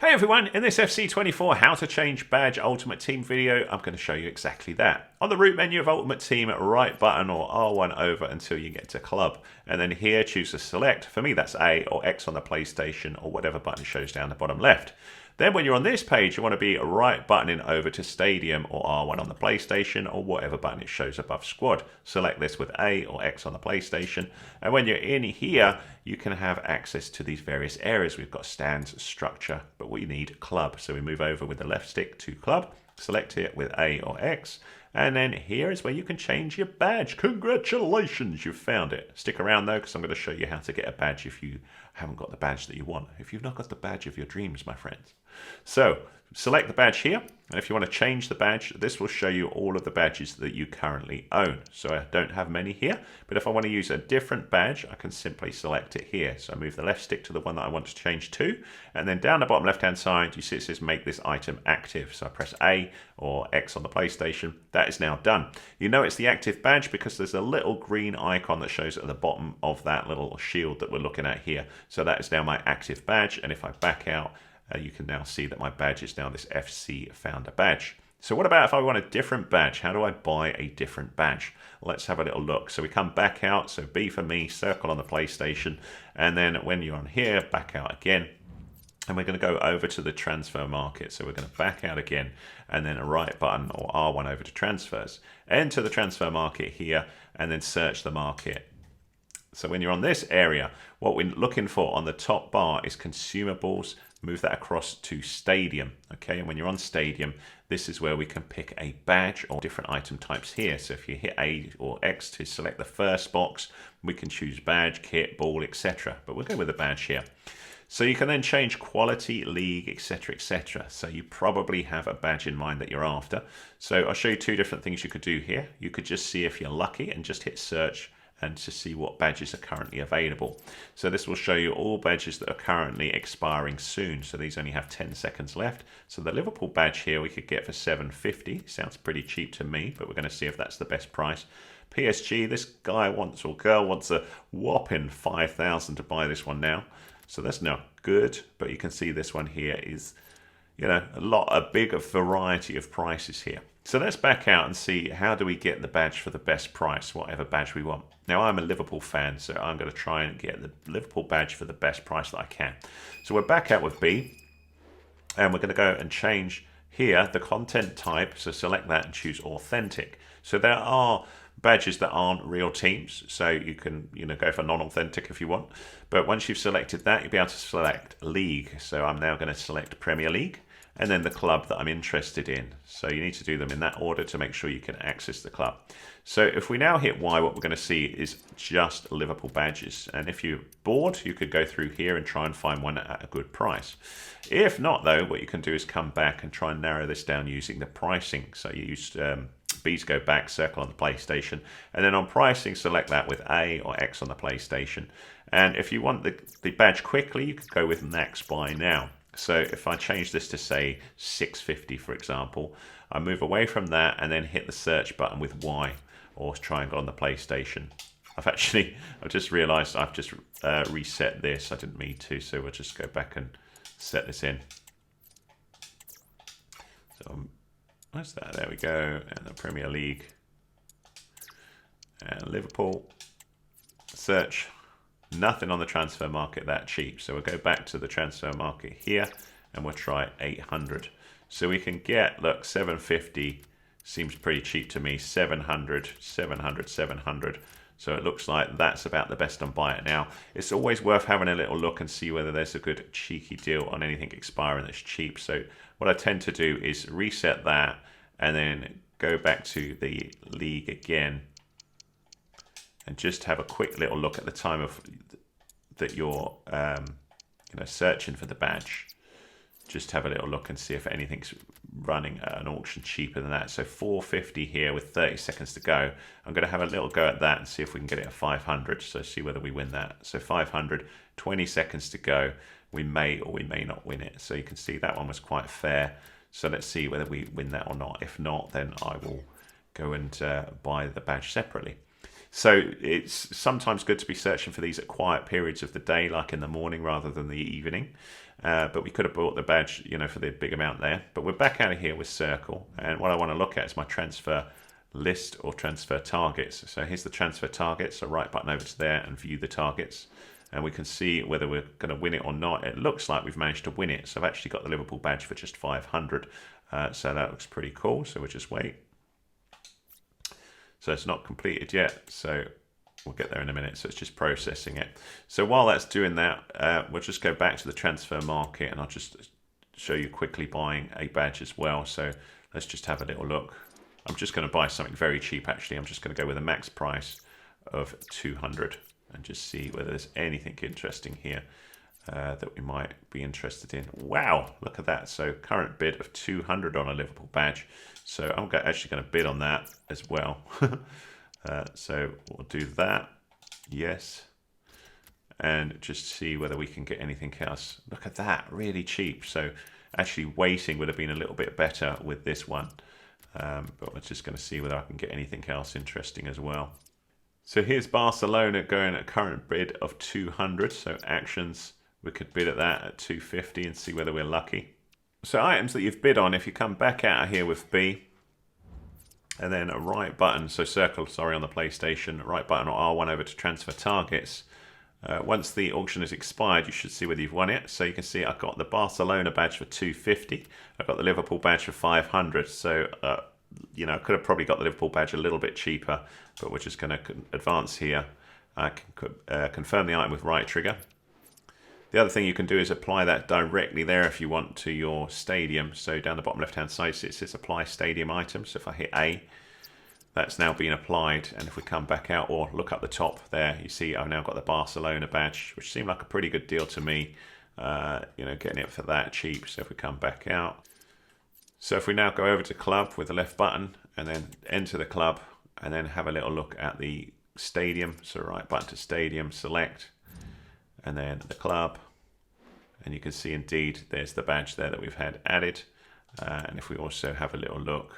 Hey everyone, in this FC24 How to Change Badge Ultimate Team video, I'm going to show you exactly that. On the root menu of Ultimate Team, right button or R1 over until you get to Club. And then here choose to select. For me that's A or X on the PlayStation or whatever button shows down the bottom left. Then when you're on this page, you want to be right buttoning over to Stadium or R1 on the PlayStation or whatever button it shows above Squad. Select this with A or X on the PlayStation. And when you're in here, you can have access to these various areas. We've got stands, structure, but we need Club. So we move over with the left stick to Club, select it with A or X. And then here is where you can change your badge. Congratulations, you've found it. Stick around though, because I'm going to show you how to get a badge if you haven't got the badge that you want. If you've not got the badge of your dreams, my friends. So select the badge here. And if you want to change the badge, this will show you all of the badges that you currently own. So I don't have many here, but if I want to use a different badge, I can simply select it here. So I move the left stick to the one that I want to change to, and then down the bottom left-hand side, you see it says make this item active. So I press A or X on the PlayStation. That is now done. You know it's the active badge because there's a little green icon that shows at the bottom of that little shield that we're looking at here. So that is now my active badge, and if I back out, you can now see that my badge is now this FC Founder badge. So what about if I want a different badge? How do I buy a different badge? Let's have a little look. So we come back out, so B for me, circle on the PlayStation, and then when you're on here, back out again. And we're going to go over to the transfer market. So we're going to back out again, and then a right button or R1 over to transfers. Enter the transfer market here, and then search the market. So when you're on this area, what we're looking for on the top bar is consumables. Move that across to Stadium. Okay, and when you're on Stadium, this is where we can pick a badge or different item types here. So if you hit A or X to select the first box, we can choose badge, kit, ball, etc. But we'll go with the badge here. So you can then change quality, league, etc, etc. So you probably have a badge in mind that you're after. So I'll show you two different things you could do here. You could just see if you're lucky and just hit search and to see what badges are currently available. So this will show you all badges that are currently expiring soon. So these only have 10 seconds left. So the Liverpool badge here we could get for $7.50. Sounds pretty cheap to me, but we're going to see if that's the best price. PSG, this guy wants or girl wants a whopping 5,000 to buy this one now. So that's now good, but you can see this one here is, you know, a bigger variety of prices here. So let's back out and see how do we get the badge for the best price, whatever badge we want. Now I'm a Liverpool fan, so I'm going to try and get the Liverpool badge for the best price that I can. So we're back out with B, and we're going to go and change here the content type. So select that and choose authentic. So there are badges that aren't real teams, so you can go for non-authentic if you want. But once you've selected that, you'll be able to select league. So I'm now going to select Premier League, and then the club that I'm interested in. So you need to do them in that order to make sure you can access the club. So if we now hit Y, what we're going to see is just Liverpool badges. And if you're bored, you could go through here and try and find one at a good price. If not, though, what you can do is come back and try and narrow this down using the pricing. So you use B to go back, circle on the PlayStation, and then on pricing, select that with A or X on the PlayStation. And if you want the badge quickly, you could go with Max Buy Now. So if I change this to say $6.50, for example, I move away from that and then hit the search button with Y or triangle on the PlayStation. I've just realized I've just reset this. I didn't mean to, so we'll just go back and set this in. So where's that? There we go. And the Premier League and Liverpool. Search. Nothing on the transfer market that cheap. So we'll go back to the transfer market here and we'll try 800. So we can get, look, 750 seems pretty cheap to me. 700, 700, 700. So it looks like that's about the best on Buy It Now. It's always worth having a little look and see whether there's a good cheeky deal on anything expiring that's cheap. So what I tend to do is reset that and then go back to the league again and just have a quick little look at the time of that you're searching for the badge. Just have a little look and see if anything's running at an auction cheaper than that. So 450 here with 30 seconds to go. I'm going to have a little go at that and see if we can get it at 500. So see whether we win that. So 500, 20 seconds to go. We may or we may not win it. So you can see that one was quite fair. So let's see whether we win that or not. If not, then I will go and buy the badge separately. So it's sometimes good to be searching for these at quiet periods of the day, like in the morning rather than the evening. But we could have bought the badge, you know, for the big amount there. But we're back out of here with Circle. And what I want to look at is my transfer list or transfer targets. So here's the transfer targets. So right button over to there and view the targets. And we can see whether we're going to win it or not. It looks like we've managed to win it. So I've actually got the Liverpool badge for just 500. So that looks pretty cool. So we'll just wait. So it's not completed yet. So we'll get there in a minute. So it's just processing it. So while that's doing that, we'll just go back to the transfer market and I'll just show you quickly buying a badge as well. So let's just have a little look. I'm just going to buy something very cheap actually. I'm just going to go with a max price of 200 and just see whether there's anything interesting here that we might be interested in. Wow, look at that. So current bid of 200 on a Liverpool badge. So I'm actually going to bid on that as well. So we'll do that. Yes. And just see whether we can get anything else. Look at that, really cheap. So actually waiting would have been a little bit better with this one. But we're just going to see whether I can get anything else interesting as well. So here's Barcelona going at a current bid of 200. So actions, we could bid at that at 250 and see whether we're lucky. So items that you've bid on, if you come back out of here with B, and then a right button, so circle, sorry, on the PlayStation, right button or R1 over to transfer targets. Once the auction has expired, you should see whether you've won it. So you can see I've got the Barcelona badge for 250. I've got the Liverpool badge for 500. So, you know, I could have probably got the Liverpool badge a little bit cheaper, but we're just going to advance here. I can confirm the item with right trigger. The other thing you can do is apply that directly there if you want to your stadium. So down the bottom left-hand side, it says apply stadium item. So if I hit A, that's now been applied. And if we come back out or look up the top there, you see I've now got the Barcelona badge, which seemed like a pretty good deal to me, you know, getting it for that cheap. So if we come back out. So if we now go over to club with the left button and then enter the club and then have a little look at the stadium. So right button to stadium, select, and then the club. And you can see indeed there's the badge there that we've had added. And if we also have a little look,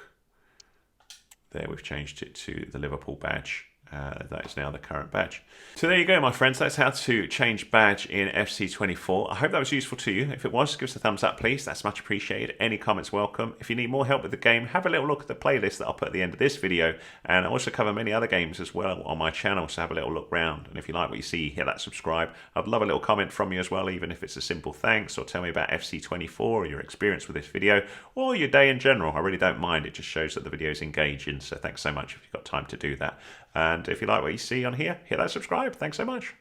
there we've changed it to the Liverpool badge. That is now the current badge. So there you go, my friends. That's how to change badge in FC24. I hope that was useful to you. If it was, give us a thumbs up, please. That's much appreciated. Any comments welcome. If you need more help with the game, have a little look at the playlist that I'll put at the end of this video. And I also cover many other games as well on my channel, so have a little look round. And if you like what you see, hit that subscribe. I'd love a little comment from you as well, even if it's a simple thanks, or tell me about FC24 or your experience with this video, or your day in general. I really don't mind. It just shows that the video is engaging. So thanks so much if you've got time to do that. And if you like what you see on here, hit that subscribe. Thanks so much.